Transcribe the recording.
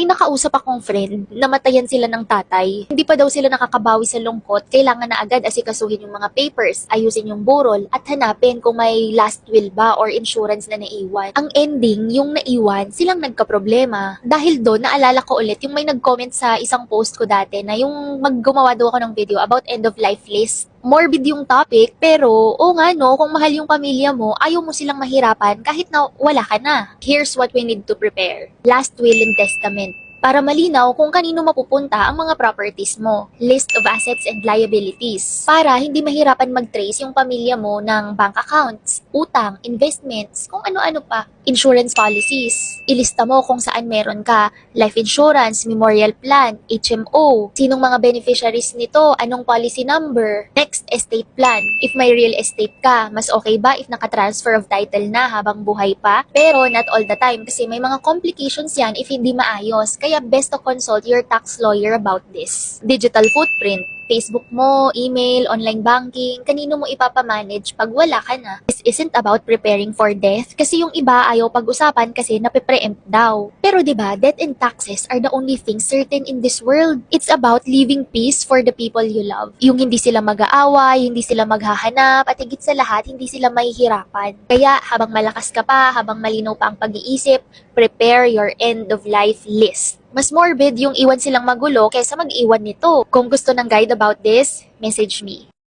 May nakausap akong friend, namatayan sila ng tatay. Hindi pa daw sila nakakabawi sa lungkot, kailangan na agad asikasuhin yung mga papers, ayusin yung burol, at hanapin kung may last will ba or insurance na naiwan. Ang ending, yung naiwan, silang nagkaproblema. Dahil doon, naalala ko ulit yung may nag-comment sa isang post ko dati na yung maggumawa daw ako ng video about end of life list. Morbid yung topic, pero o nga no, kung mahal yung pamilya mo, ayaw mo silang mahirapan kahit na wala ka na. Here's what we need to prepare. Last will and testament. Para malinaw kung kanino mapupunta ang mga properties mo. List of assets and liabilities. Para hindi mahirapan mag-trace yung pamilya mo ng bank accounts, utang, investments, kung ano-ano pa. Insurance policies. Ilista mo kung saan meron ka. Life insurance, memorial plan, HMO. Sinong mga beneficiaries nito, anong policy number. Next, estate plan. If may real estate ka, mas okay ba if naka-transfer of title na habang buhay pa? Pero not all the time kasi may mga complications yan if hindi maayos. Kaya best to consult your tax lawyer about this. Digital footprint. Facebook mo, email, online banking, kanino mo ipapamanage pag wala ka na. This isn't about preparing for death kasi yung iba ayaw pag-usapan kasi nape-preempt daw. Pero 'di ba, death and taxes are the only things certain in this world. It's about leaving peace for the people you love. Yung hindi sila mag-aaway, hindi sila maghahanap, at higit sa lahat, hindi sila mahihirapan. Kaya habang malakas ka pa, habang malinaw pa ang pag-iisip, prepare your end of life list. Mas morbid yung iwan silang magulo kaysa mag-iwan nito. Kung gusto ng guide about this, message me.